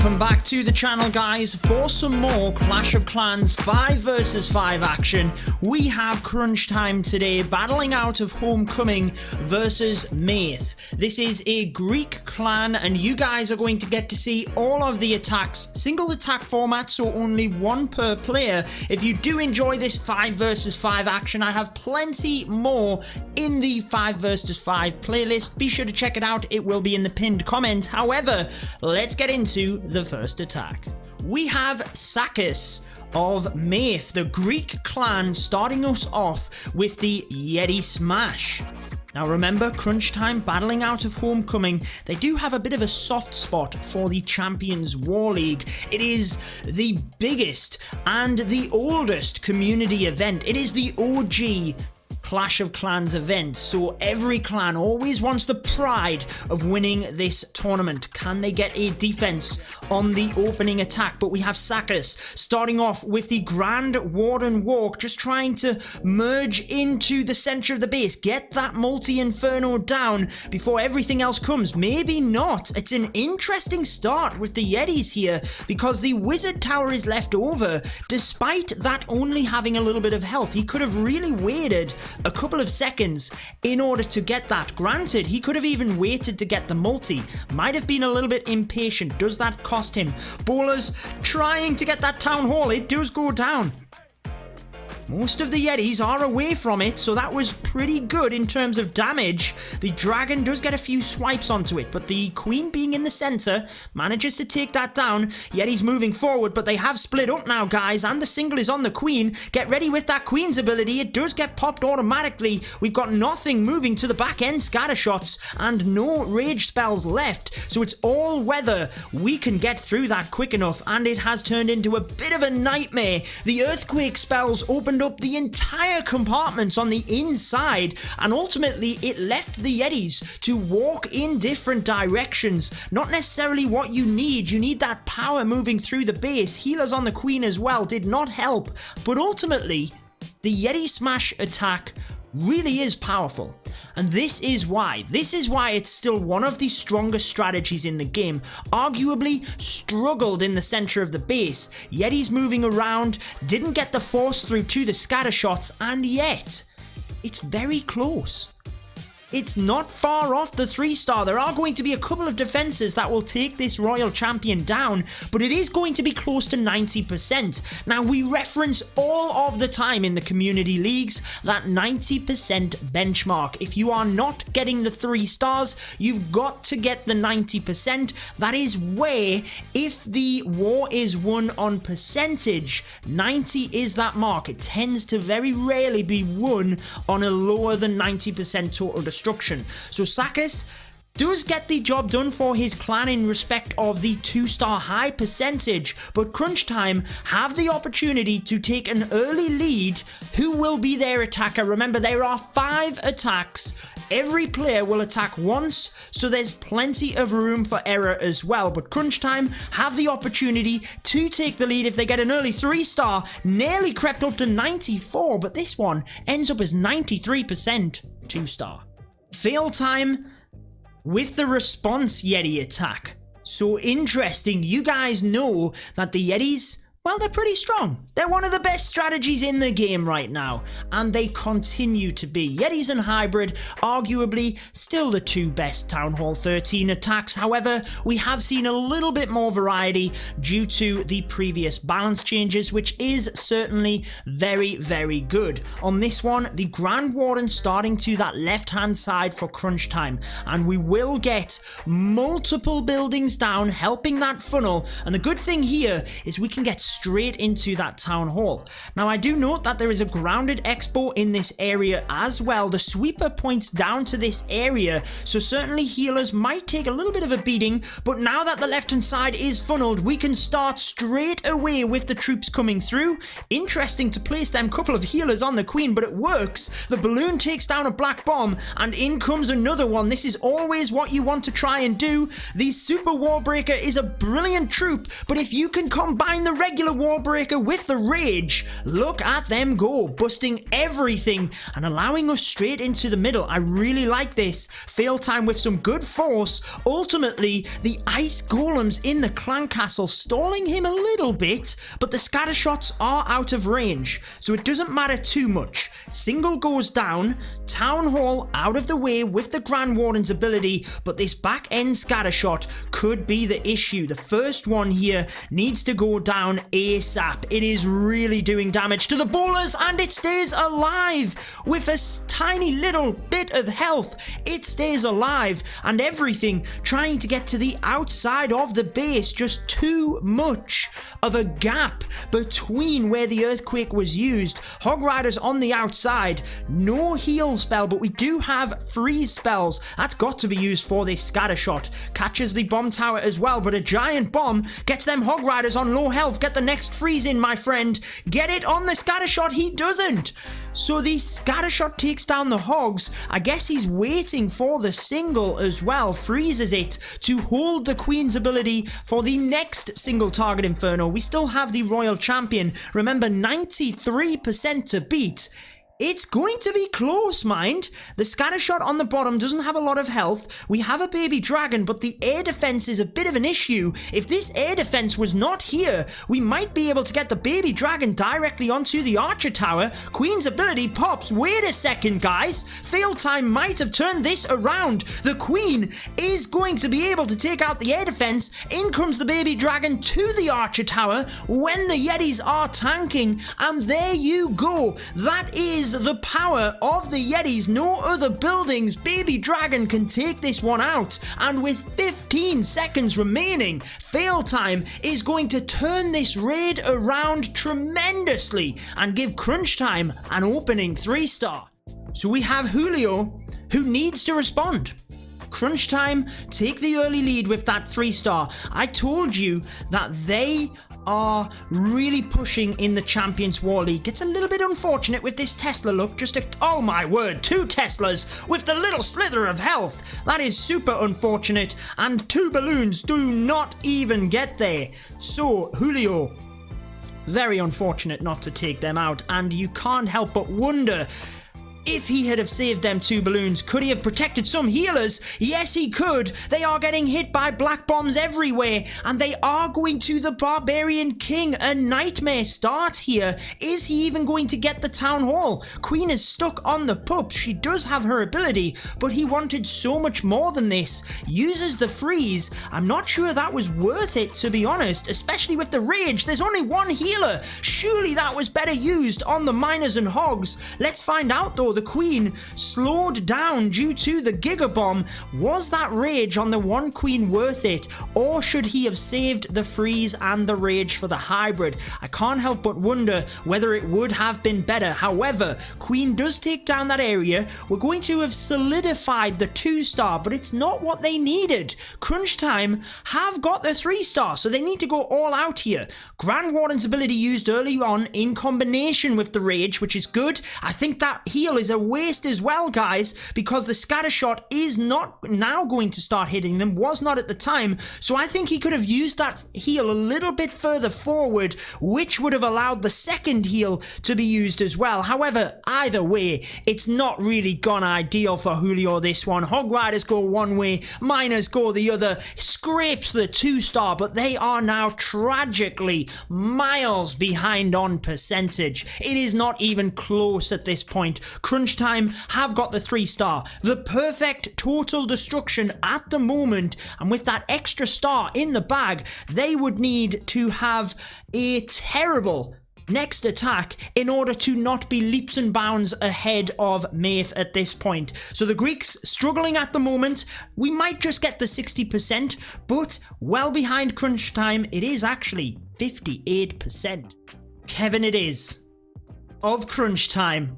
Welcome back to the channel, guys, for some more Clash of Clans 5 vs 5 action. We have crunch time today, battling out of Homecoming versus Maith. This is a Greek clan, and you guys are going to get to see all of the attacks. Single attack format, so only one per player. If you do enjoy this 5 vs 5 action, I have plenty more in the 5 vs 5 playlist. Be sure to check it out. It will be in the pinned comment. However, let's get into the first attack. We have Sakis of Maith, the Greek clan, starting us off with the Yeti Smash. Now remember, crunch time, battling out of Homecoming, they do have a bit of a soft spot for the Champions War League. It is the biggest and the oldest community event. It is the OG Clash of Clans event, so every clan always wants the pride of winning this tournament. Can they get a defense on the opening attack? But we have Sakis starting off with the Grand Warden Walk, just trying to merge into the center of the base, get that multi-inferno down before everything else comes. Maybe not. It's an interesting start with the Yetis here, because the Wizard Tower is left over. Despite that only having a little bit of health, he could have really waited a couple of seconds in order to get that. Granted, he could have even waited to get the multi. Might have been a little bit impatient. Does that cost him? Bowlers trying to get that town hall. It does go down. Most of the Yetis are away from it, so that was pretty good in terms of damage. The dragon does get a few swipes onto it, but the queen being in the center manages to take that down. Yetis moving forward, but they have split up now, guys, and the single is on the queen. Get ready with that queen's ability. It does get popped automatically. We've got nothing moving to the back end scatter shots and no rage spells left, so it's all whether we can get through that quick enough, and it has turned into a bit of a nightmare. The earthquake spells opened up the entire compartments on the inside, and ultimately it left the Yetis to walk in different directions. Not necessarily what you need. You need that power moving through the base. Healers on the queen as well did not help, but ultimately the Yeti Smash attack really is powerful, and this is why it's still one of the strongest strategies in the game. Arguably struggled in the center of the base. Yetis moving around, didn't get the force through to the scatter shots, and yet it's very close. It's not far off the 3-star. There are going to be a couple of defenses that will take this royal champion down, but it is going to be close to 90%. Now, we reference all of the time in the community leagues that 90% benchmark. If you are not getting the 3 stars, you've got to get the 90%. That is where, if the war is won on percentage, 90 is that mark. It tends to very rarely be won on a lower than 90% total destruction. So Sakis does get the job done for his clan in respect of the 2-star high percentage, but crunch time have the opportunity to take an early lead. Who will be their attacker? Remember, there are 5 attacks. Every player will attack once, so there's plenty of room for error as well. But crunch time have the opportunity to take the lead if they get an early 3-star. Nearly crept up to 94, but this one ends up as 93% 2-star. Fail time with the response Yeti attack. So interesting. You guys know that the Yetis, well, they're pretty strong. They're one of the best strategies in the game right now, and they continue to be. Yetis and Hybrid, arguably still the 2 best Town Hall 13 attacks. However, we have seen a little bit more variety due to the previous balance changes, which is certainly very, very good. On this one, the Grand Warden starting to that left-hand side for crunch time, and we will get multiple buildings down, helping that funnel. And the good thing here is we can get straight into that town hall. Now, I do note that there is a grounded expo in this area as well. The sweeper points down to this area, so certainly healers might take a little bit of a beating, but now that the left hand side is funneled, we can start straight away with the troops coming through. Interesting to place them couple of healers on the queen, but it works. The balloon takes down a black bomb, and in comes another one. This is always what you want to try and do. The super wall breaker is a brilliant troop, but if you can combine the regular healer wall breaker with the rage. Look at them go, busting everything and allowing us straight into the middle. I really like this. Fail time with some good force. Ultimately, the ice golems in the clan castle stalling him a little bit, but the scatter shots are out of range, so it doesn't matter too much. Single goes down, Town Hall out of the way with the Grand Warden's ability, but this back end scatter shot could be the issue. The first one here needs to go down ASAP. It is really doing damage to the bowlers and it stays alive with a tiny little bit of health. It stays alive and everything trying to get to the outside of the base. Just too much of a gap between where the earthquake was used. Hog Riders on the outside, no heal spell, but we do have freeze spells. That's got to be used for this scatter shot. Catches the bomb tower as well, but a giant bomb gets them Hog Riders on low health. Get the next freeze in, my friend. Get it on the scatter shot. He doesn't. So the scatter shot takes down the hogs. I guess he's waiting for the single as well. Freezes it to hold the queen's ability for the next single target inferno. We still have the royal champion. Remember, 93% to beat. It's going to be close, mind. The scatter shot on the bottom doesn't have a lot of health. We have a baby dragon, but the air defense is a bit of an issue. If this air defense was not here, we might be able to get the baby dragon directly onto the archer tower. Queen's ability pops. Wait a second, guys. Fail time might have turned this around. The queen is going to be able to take out the air defense. In comes the baby dragon to the archer tower when the Yetis are tanking. And there you go. That is the power of the Yetis. No other buildings. Baby Dragon can take this one out, and with 15 seconds remaining, fail time is going to turn this raid around tremendously and give Crunch Time an opening 3-star. So we have Julio, who needs to respond. Crunch Time take the early lead with that 3-star. I told you that they are really pushing in the Champions War League. It's a little bit unfortunate with this Tesla look. Oh my word, 2 Teslas with the little slither of health. That is super unfortunate, and 2 balloons do not even get there. So Julio, very unfortunate not to take them out, and you can't help but wonder, if he had have saved them 2 balloons, could he have protected some healers? Yes, he could. They are getting hit by black bombs everywhere, and they are going to the Barbarian King. A nightmare start here. Is he even going to get the town hall? Queen is stuck on the pup. She does have her ability, but he wanted so much more than this. Uses the freeze. I'm not sure that was worth it, to be honest, especially with the rage. There's only 1 healer. Surely that was better used on the miners and hogs. Let's find out though. The queen slowed down due to the Giga Bomb. Was that rage on the 1 queen worth it, or should he have saved the freeze and the rage for the hybrid? I can't help but wonder whether it would have been better. However, queen does take down that area. We're going to have solidified the 2-star, but it's not what they needed. Crunch Time have got the 3-star, so they need to go all out here. Grand Warden's ability used early on in combination with the rage, which is good. I think that heal is a waste as well, guys, because the scatter shot is not now going to start hitting them, was not at the time. So I think he could have used that heal a little bit further forward, which would have allowed the second heal to be used as well. However, either way, it's not really gone ideal for Julio this one. Hog Riders go one way, miners go the other. Scrapes the 2-star, but they are now tragically miles behind on percentage. It is not even close at this point. Crunch Time have got the 3-star. The perfect total destruction at the moment, and with that extra star in the bag, they would need to have a terrible next attack in order to not be leaps and bounds ahead of Maith at this point. So the Greeks struggling at the moment. We might just get the 60%, but well behind Crunch Time. It is actually 58%. Kevin it is of Crunch Time.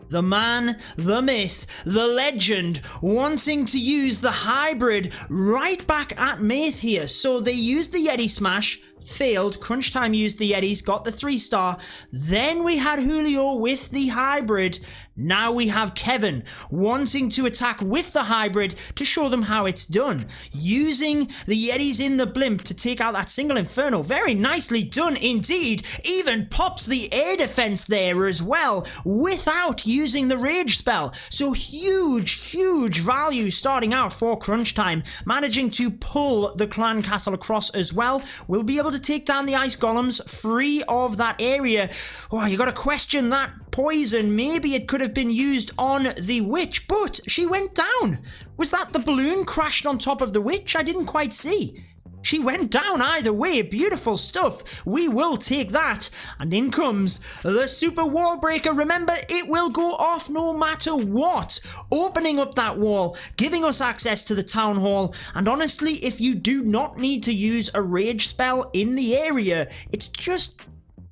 The man, the myth, the legend, wanting to use the hybrid right back at Maith here. So they used the Yeti Smash, failed. Crunch Time used the Yetis, got the 3-star. Then we had Julio with the hybrid. Now we have Kevin wanting to attack with the hybrid to show them how it's done. Using the Yetis in the blimp to take out that single inferno. Very nicely done indeed. Even pops the air defense there as well without using the rage spell. So huge value starting out for Crunch Time. Managing to pull the clan castle across as well. We'll be able to take down the ice golems free of that area. Oh, you got to question that poison. Maybe it could have been used on the witch, but she went down. Was that the balloon crashed on top of the witch? I didn't quite see. She went down either way. Beautiful stuff. We will take that. And in comes the super wall breaker. Remember, it will go off no matter what. Opening up that wall, giving us access to the town hall. And honestly, if you do not need to use a rage spell in the area, it's just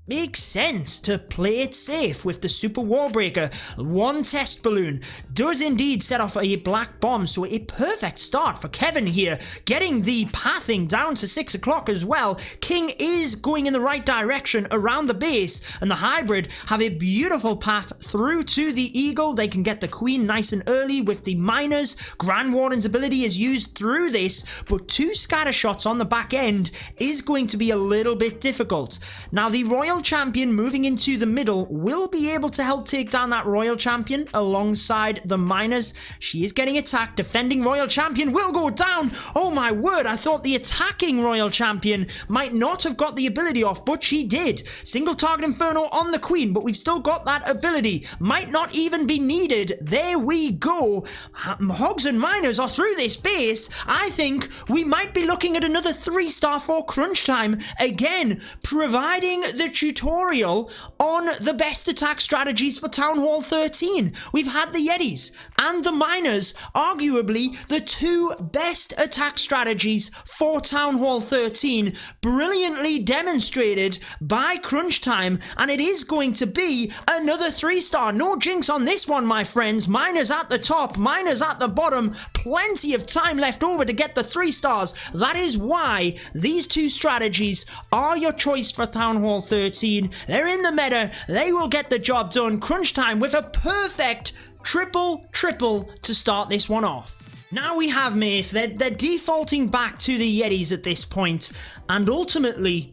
makes sense to play it safe with the super wall breaker. One test balloon does indeed set off a black bomb, so a perfect start for Kevin here, getting the pathing down to 6 o'clock as well. King is going in the right direction around the base, and the hybrid have a beautiful path through to the eagle. They can get the queen nice and early with the miners. Grand Warden's ability is used through this, but 2 scatter shots on the back end is going to be a little bit difficult. Now the royal champion moving into the middle will be able to help take down that royal champion alongside the miners. She is getting attacked. Defending royal champion will go down. Oh my word, I thought the attacking royal champion might not have got the ability off, but she did. Single target inferno on the queen, but we've still got that ability. Might not even be needed. There we go. Hogs and miners are through this base. I think we might be looking at another 3-star for Crunch Time. Again, providing the tutorial on the best attack strategies for Town Hall 13. We've had the Yetis and the miners, arguably the 2 best attack strategies for Town Hall 13, brilliantly demonstrated by Crunch Time, and it is going to be another 3-star. No jinx on this one, my friends. Miners at the top, miners at the bottom. Plenty of time left over to get the 3 stars. That is why these 2 strategies are your choice for Town Hall 13. They're in the meta. They will get the job done. Crunch Time with a perfect triple to start this one off. Now we have Maeve. They're defaulting back to the Yetis at this point, and ultimately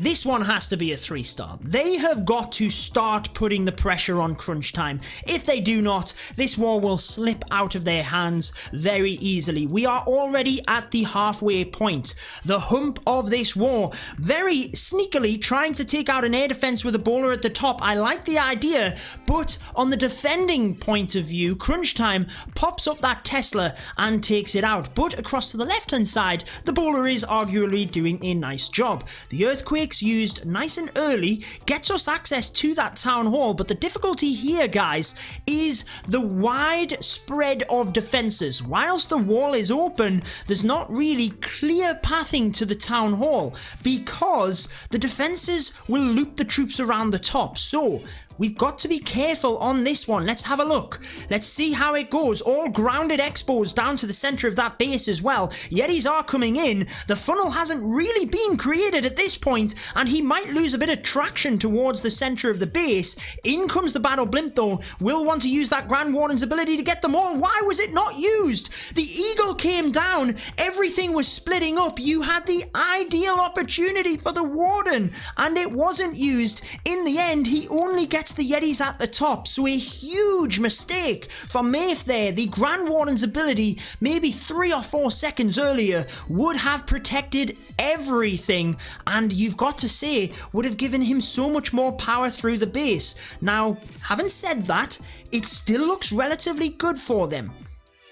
this one has to be a 3-star. They have got to start putting the pressure on Crunch Time. If they do not, this war will slip out of their hands very easily. We are already at the halfway point. The hump of this war. Very sneakily trying to take out an air defense with a bowler at the top. I like the idea, but on the defending point of view, Crunch Time pops up that Tesla and takes it out. But across to the left-hand side, the bowler is arguably doing a nice job. The earthquake used nice and early gets us access to that town hall, but the difficulty here, guys, is the wide spread of defenses. Whilst the wall is open, there's not really clear pathing to the town hall because the defenses will loop the troops around the top. So we've got to be careful on this one. Let's have a look. Let's see how it goes. All grounded expos down to the center of that base as well. Yetis are coming in. The funnel hasn't really been created at this point, and he might lose a bit of traction towards the center of the base. In comes the battle blimp though. Will want to use that Grand Warden's ability to get them all. Why was it not used? The eagle came down. Everything was splitting up. You had the ideal opportunity for the Warden, and it wasn't used. In the end, he only gets the Yetis at the top, so a huge mistake for Maeve there. The Grand Warden's ability, maybe 3 or 4 seconds earlier, would have protected everything, and you've got to say, would have given him so much more power through the base. Now, having said that, it still looks relatively good for them.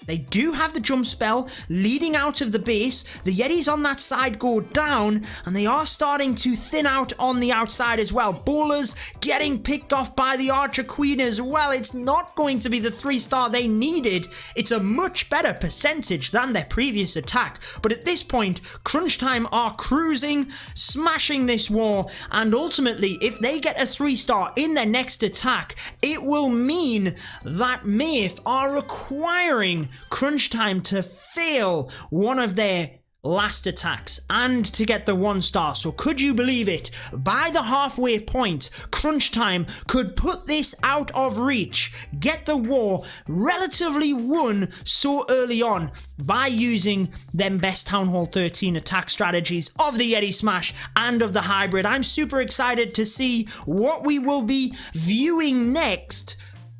They do have the jump spell leading out of the base. The Yetis on that side go down, and they are starting to thin out on the outside as well. Bowlers getting picked off by the Archer Queen as well. It's not going to be the 3-star they needed. It's a much better percentage than their previous attack. But at this point, Crunch Time are cruising, smashing this war, and ultimately, if they get a 3-star in their next attack, it will mean that Maeve are requiring Crunch Time to fail one of their last attacks and to get the 1 star. So could you believe it? By the halfway point, Crunch Time could put this out of reach, get the war relatively won so early on by using them best Town Hall 13 attack strategies of the Yeti Smash and of the Hybrid. I'm super excited to see what we will be viewing next,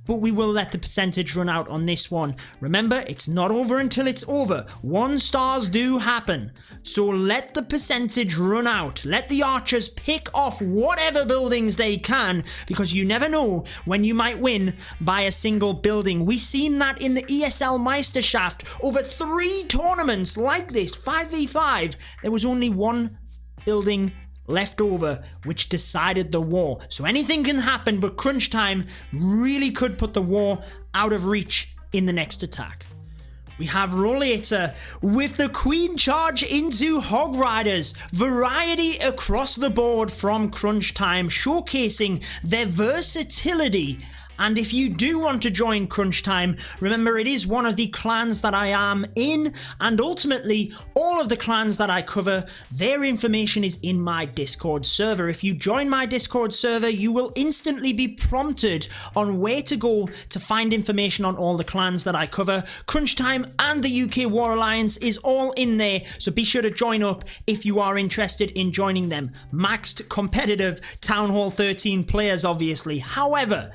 but we will let the percentage run out on this one. Remember, it's not over until it's over. 1 stars do happen. So let the percentage run out. Let the archers pick off whatever buildings they can, because you never know when you might win by a single building. We've seen that in the ESL Meisterschaft. Over 3 tournaments like this, 5v5, there was only 1 building left over, which decided the war. So anything can happen, but Crunch Time really could put the war out of reach in the next attack. We have Roulette Sir with the Queen charge into Hog Riders. Variety across the board from Crunch Time, showcasing their versatility. And if you do want to join Crunch Time, remember it is one of the clans that I am in, and ultimately all of the clans that I cover, their information is in my Discord server. If you join my Discord server, you will instantly be prompted on where to go to find information on all the clans that I cover. Crunch Time and the UK War Alliance is all in there, so be sure to join up if you are interested in joining them. Maxed competitive Town Hall 13 players, obviously. However,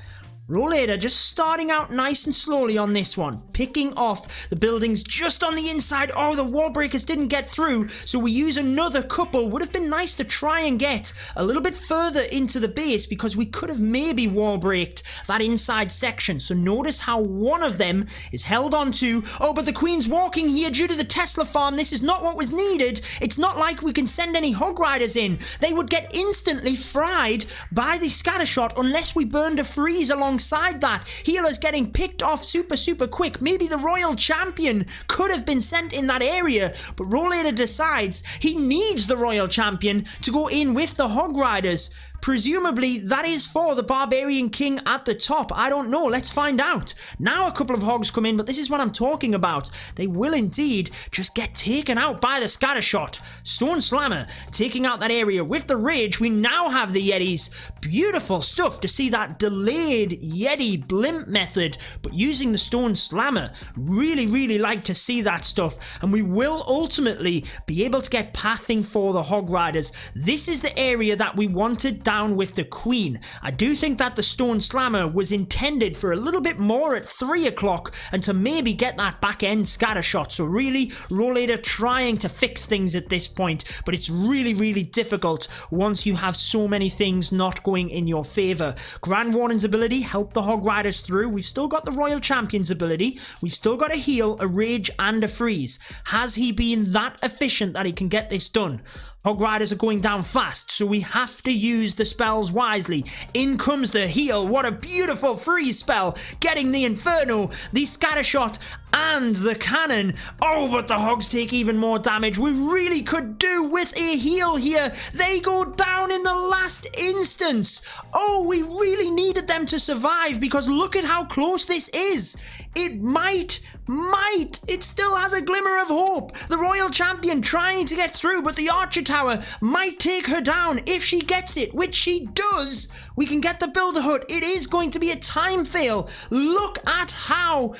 Roulette just starting out nice and slowly on this one, picking off the buildings just on the inside. Oh, the wall breakers didn't get through, so we use another couple. Would have been nice to try and get a little bit further into the base, because we could have maybe wall breaked that inside section. So notice how one of them is held onto. Oh, but the Queen's walking here due to the Tesla farm. This is not what was needed. It's not like we can send any Hog Riders in. They would get instantly fried by the scattershot unless we burned a freeze alongside that. Healer's getting picked off super quick. Maybe the Royal Champion could have been sent in that area, but Roulette decides he needs the Royal Champion to go in with the Hog Riders. Presumably that is for the Barbarian King at the top. I don't know. Let's find out. Now a couple of hogs come in, but this is what I'm talking about. They will indeed just get taken out by the scattershot. Stone Slammer taking out that area with the rage. We now have the Yetis. Beautiful stuff to see that delayed Yeti blimp method, but using the Stone Slammer. Really like to see that stuff. And we will ultimately be able to get pathing for the Hog Riders. This is the area that we wanted down with the Queen. I do think that the Stone Slammer was intended for a little bit more at 3 o'clock and to maybe get that back end scatter shot. So really, Roulette trying to fix things at this point, but it's really difficult once you have so many things not going in your favor. Grand Warden's ability helped the Hog Riders through. We've still got the Royal Champion's ability. We've still got a heal, a rage, and a freeze. Has he been that efficient that he can get this done? Hog Riders are going down fast, so we have to use the spells wisely. In comes the heal. What a beautiful freeze spell. Getting the Inferno, the Scattershot, and the cannon. Oh, but the hogs take even more damage. We really could do with a heal here. They go down in the last instance. Oh, we really needed them to survive, because look at how close this is. It might, it still has a glimmer of hope. The Royal Champion trying to get through, but the Archer Tower might take her down. If she gets it, which she does, we can get the Builder Hut. It is going to be a time fail. Look at how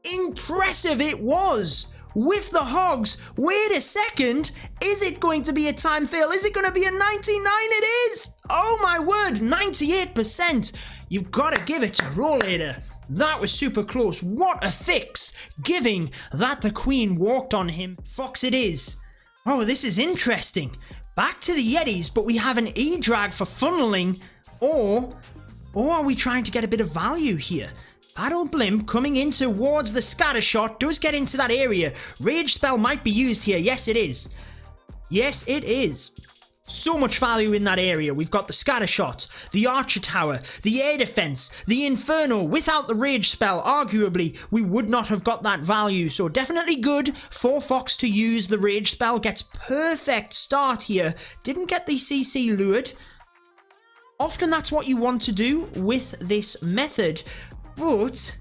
impressive it was with the hogs. Wait a second, is it going to be a time fail? Is it going to be a 99? It is. Oh my word, 98%. You've got to give it to Roulette. That was super close. What a fix, giving that the Queen walked on him. Fox it is. Oh, this is interesting. Back to the Yetis, but we have an E-drag for funneling, or are we trying to get a bit of value here? Battle Blimp coming in towards the scattershot does get into that area. Rage spell might be used here. Yes, it is. Yes, it is. So much value in that area. We've got the scattershot, the Archer Tower, the air defense, the Inferno. Without the rage spell, arguably, we would not have got that value. So definitely good for Fox to use the rage spell. Gets perfect start here. Didn't get the CC lured. Often that's what you want to do with this method. But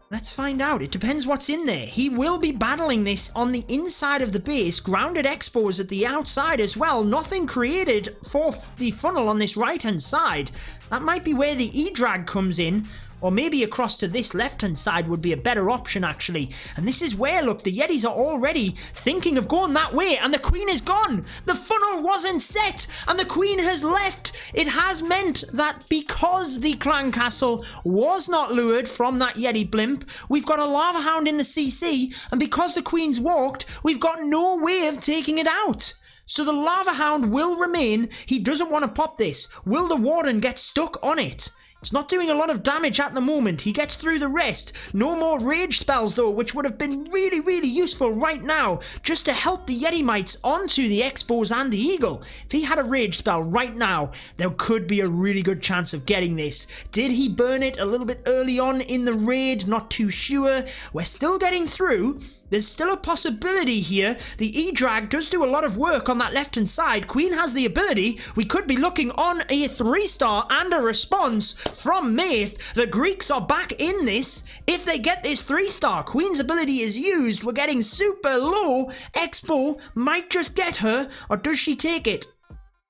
Let's find out. It depends what's in there. He will be battling this on the inside of the base. Grounded expos at the outside as well. Nothing created for the funnel on this right-hand side. That might be where the E-drag comes in. Or maybe across to this left-hand side would be a better option, actually. And this is where, look, the Yetis are already thinking of going that way. And the Queen is gone. The funnel wasn't set. And the Queen has left. It has meant that because the Clan Castle was not lured from that Yeti blimp, we've got a Lava Hound in the CC. And because the Queen's walked, we've got no way of taking it out. So the Lava Hound will remain. He doesn't want to pop this. Will the Warden get stuck on it? It's not doing a lot of damage at the moment. He gets through the rest. No more rage spells though, which would have been really, really useful right now, just to help the Yeti Mites onto the Expos and the Eagle. If he had a rage spell right now, there could be a really good chance of getting this. Did he burn it a little bit early on in the raid? Not too sure. We're still getting through. There's still a possibility here. The E-drag does do a lot of work on that left-hand side. Queen has the ability. We could be looking on a 3-star and a response from Maith. The Greeks are back in this. If they get this 3-star, Queen's ability is used. We're getting super low. Expo might just get her, or does she take it?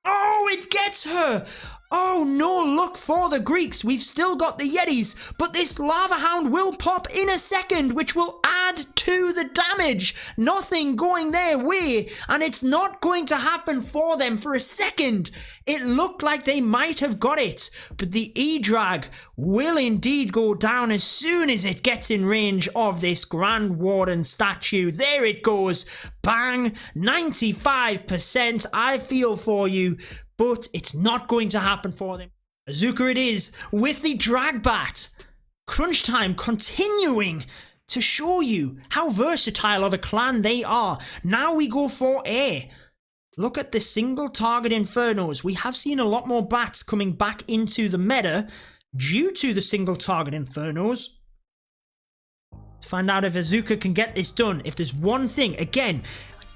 Oh, it gets her! Oh no, look for the Greeks. We've still got the Yetis, but this Lava Hound will pop in a second, which will add to the damage. Nothing going their way, and it's not going to happen for them for a second. It looked like they might have got it, but the E-drag will indeed go down as soon as it gets in range of this Grand Warden statue. There it goes. Bang, 95%. I feel for you. But it's not going to happen for them. Azuka it is, with the drag bat. Crunch Time continuing to show you how versatile of a clan they are. Now we go for air. Look at the single target infernos. We have seen a lot more bats coming back into the meta due to the single target infernos. Let's find out if Azuka can get this done. If there's one thing, again,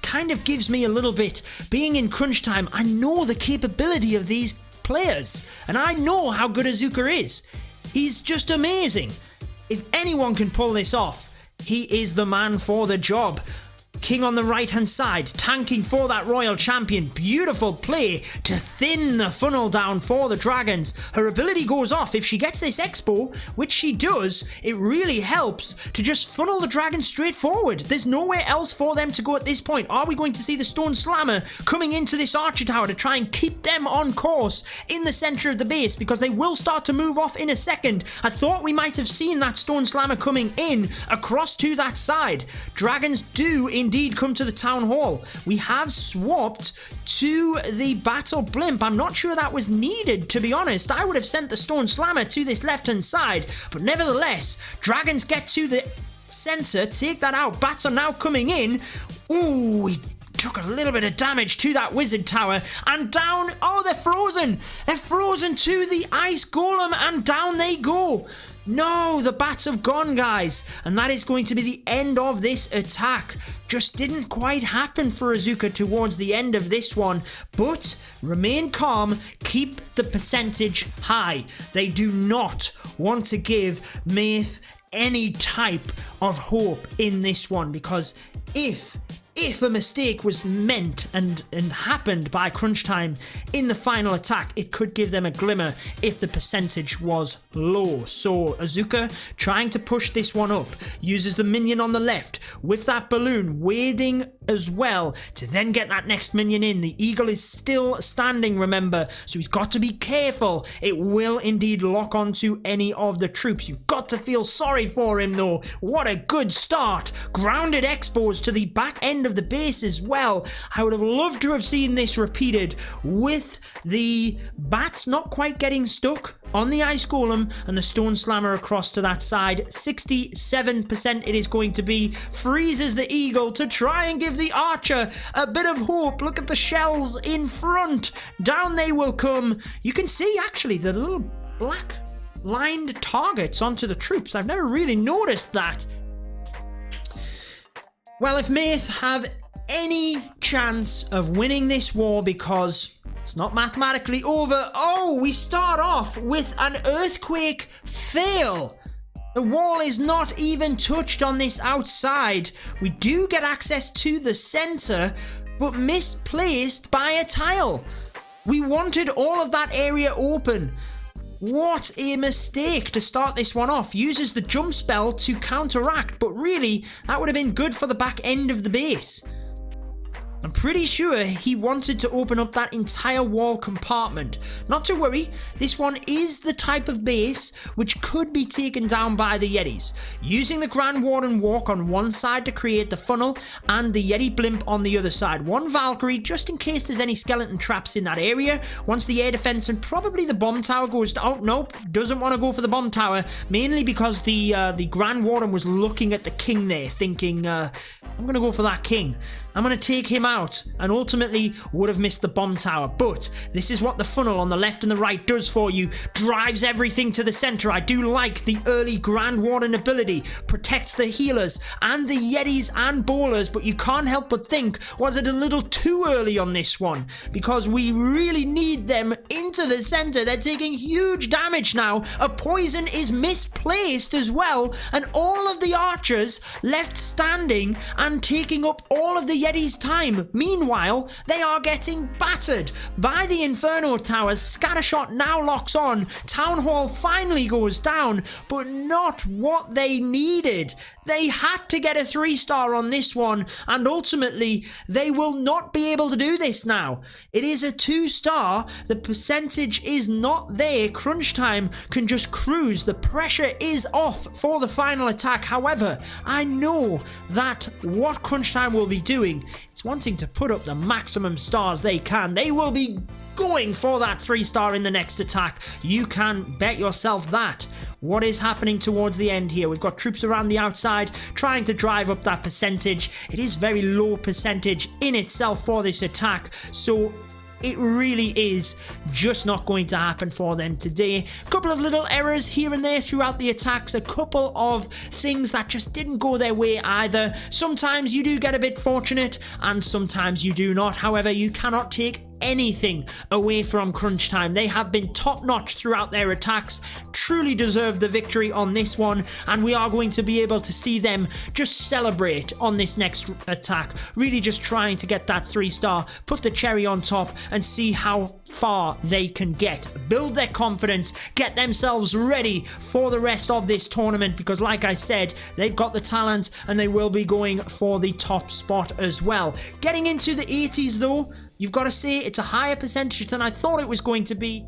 kind of gives me a little bit, being in Crunch Time, I know the capability of these players, and I know how good Azuka is. He's just amazing. If anyone can pull this off, he is the man for the job. King on the right hand side, tanking for that royal champion. Beautiful play to thin the funnel down for the dragons. Her ability goes off if she gets this expo, which she does. It really helps to just funnel the dragons straight forward. There's nowhere else for them to go at this point. Are we going to see the stone slammer coming into this archer tower to try and keep them on course in the center of the base, because they will start to move off in a second? I thought we might have seen that stone slammer coming in across to that side. Dragons do indeed come to the town hall. We have swapped to the battle blimp. I'm not sure that was needed, to be honest. I would have sent the stone slammer to this left hand side, but nevertheless, dragons get to the center, take that out. Bats are now coming in. Ooh, he took a little bit of damage to that wizard tower, and down. Oh, they're frozen. They're frozen to the ice golem, and down they go. No, the bats have gone, guys, and that is going to be the end of this attack. Just didn't quite happen for Azuka towards the end of this one, but remain calm, keep the percentage high. They do not want to give Maith any type of hope in this one, because if a mistake was meant and happened by Crunch Time in the final attack, it could give them a glimmer if the percentage was low. So Azuka trying to push this one up, uses the minion on the left with that balloon waiting as well to then get that next minion in. The eagle is still standing, remember, so he's got to be careful. It will indeed lock onto any of the troops. You've got to feel sorry for him though. What a good start. Grounded expos to the back end of the base as well. I would have loved to have seen this repeated with the bats not quite getting stuck on the ice golem and the stone slammer across to that side. 67% it is going to be. Freezes the eagle to try and give the archer a bit of hope. Look at the shells in front. Down they will come. You can see actually the little black lined targets onto the troops. I've never really noticed that. Well, if Maith have any chance of winning this war, because it's not mathematically over. Oh, we start off with an earthquake fail. The wall is not even touched on this outside. We do get access to the center, but misplaced by a tile. We wanted all of that area open. What a mistake to start this one off. Uses the jump spell to counteract, but really, that would have been good for the back end of the base. I'm pretty sure he wanted to open up that entire wall compartment. Not to worry, this one is the type of base which could be taken down by the Yetis. Using the Grand Warden Walk on one side to create the funnel and the Yeti Blimp on the other side. One Valkyrie just in case there's any skeleton traps in that area. Once the air defense and probably the bomb tower goes down. Oh, nope, doesn't want to go for the bomb tower. Mainly because the Grand Warden was looking at the king there thinking, I'm going to go for that king. I'm going to take him out, and ultimately would have missed the bomb tower. But this is what the funnel on the left and the right does for you. Drives everything to the center. I do like the early Grand Warden ability. Protects the healers and the Yetis and bowlers, but you can't help but think, was it a little too early on this one? Because we really need them into the center. They're taking huge damage now. A poison is misplaced as well, and all of the archers left standing and taking up all of the Yeti's time. Meanwhile, they are getting battered by the Inferno Towers. Scattershot now locks on. Town Hall finally goes down, but not what they needed. They had to get a 3-star on this one, and ultimately, they will not be able to do this now. It is a 2-star. The percentage is not there. Crunch Time can just cruise. The pressure is off for the final attack. However, I know that what Crunch Time will be doing, it's wanting to put up the maximum stars they can. They will be going for that 3-star in the next attack. You can bet yourself that. What is happening towards the end here? We've got troops around the outside trying to drive up that percentage. It is very low percentage in itself for this attack, so it really is just not going to happen for them today. A couple of little errors here and there throughout the attacks. A couple of things that just didn't go their way either. Sometimes you do get a bit fortunate and sometimes you do not. However, you cannot take anything away from Crunch Time. They have been top notch throughout their attacks, truly deserve the victory on this one, and we are going to be able to see them just celebrate on this next attack, really just trying to get that 3-star, put the cherry on top and see how far they can get, build their confidence, get themselves ready for the rest of this tournament, because like I said, they've got the talent and they will be going for the top spot as well. Getting into the 80s though, you've got to say it's a higher percentage than I thought it was going to be.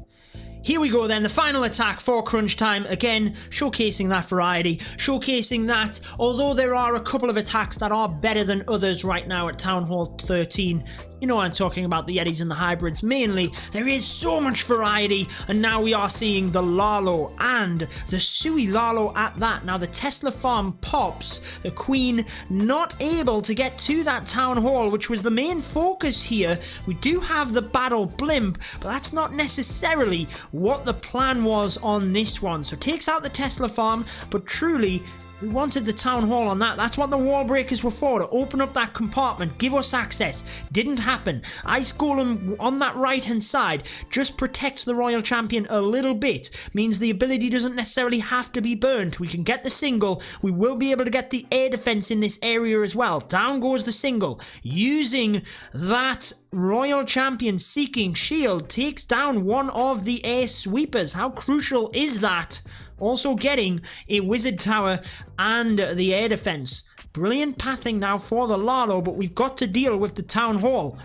Here we go then, the final attack for Crunch Time. Again, showcasing that variety, showcasing that although there are a couple of attacks that are better than others right now at Town Hall 13, you know I'm talking about the Yetis and the Hybrids mainly, there is so much variety, and now we are seeing the Lalo and the Sui Lalo at that. Now the Tesla farm pops, the Queen not able to get to that Town Hall, which was the main focus here. We do have the Battle Blimp, but that's not necessarily what the plan was on this one. So takes out the Tesla farm, but truly we wanted the Town Hall on that. That's what the wall breakers were for, to open up that compartment, give us access. Didn't happen. Ice Golem on that right hand side just protects the Royal Champion a little bit. Means the ability doesn't necessarily have to be burnt. We can get the single. We will be able to get the air defense in this area as well. Down goes the single. Using that Royal Champion seeking shield takes down one of the air sweepers. How crucial is that? Also getting a wizard tower and the air defense. Brilliant pathing now for the Lalo, but we've got to deal with the Town Hall.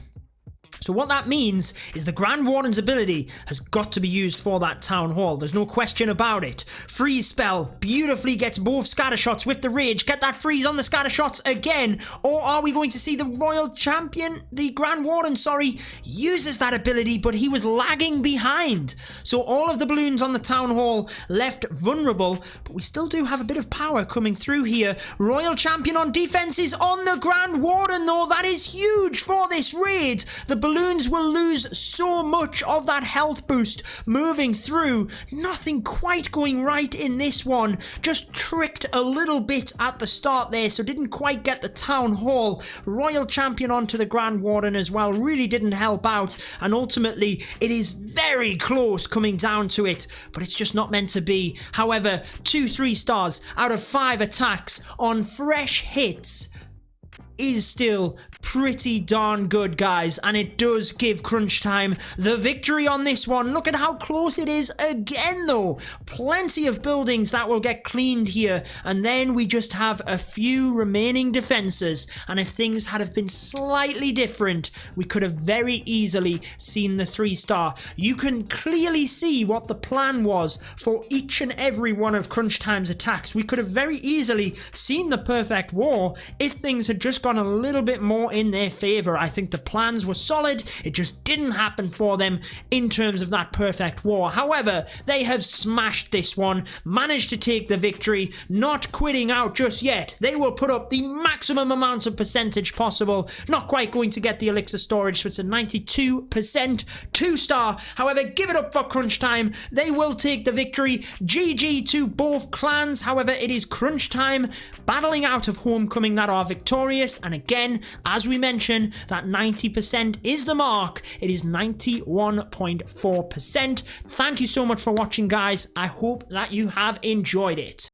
So what that means is the Grand Warden's ability has got to be used for that Town Hall. There's no question about it. Freeze spell beautifully gets both scatter shots with the rage. Get that freeze on the scatter shots again. Or are we going to see the Royal Champion, the Grand Warden, sorry, uses that ability, but he was lagging behind. So all of the balloons on the Town Hall left vulnerable, but we still do have a bit of power coming through here. Royal Champion on defense is on the Grand Warden though. That is huge for this raid. The balloons will lose so much of that health boost moving through. Nothing quite going right in this one. Just tricked a little bit at the start there, so didn't quite get the Town Hall. Royal Champion onto the Grand Warden as well, really didn't help out, and ultimately it is very close coming down to it, but it's just not meant to be. However, 2 3-stars out of 5 attacks on fresh hits is still pretty darn good, guys, and it does give Crunch Time the victory on this one. Look at how close it is again, though. Plenty of buildings that will get cleaned here, and then we just have a few remaining defenses, and if things had have been slightly different, we could have very easily seen the 3-star. You can clearly see what the plan was for each and every one of Crunch Time's attacks. We could have very easily seen the perfect war if things had just gone a little bit more in their favor. I think the plans were solid, it just didn't happen for them in terms of that perfect war. However, they have smashed this one, managed to take the victory, not quitting out just yet. They will put up the maximum amount of percentage possible, not quite going to get the elixir storage, so it's a 92% 2-star. However, give it up for Crunch Time, they will take the victory. GG to both clans. However, it is Crunch Time battling out of Homecoming that are victorious, and again, as we mentioned, that 90% is the mark. It is 91.4%. Thank you so much for watching, guys. I hope that you have enjoyed it.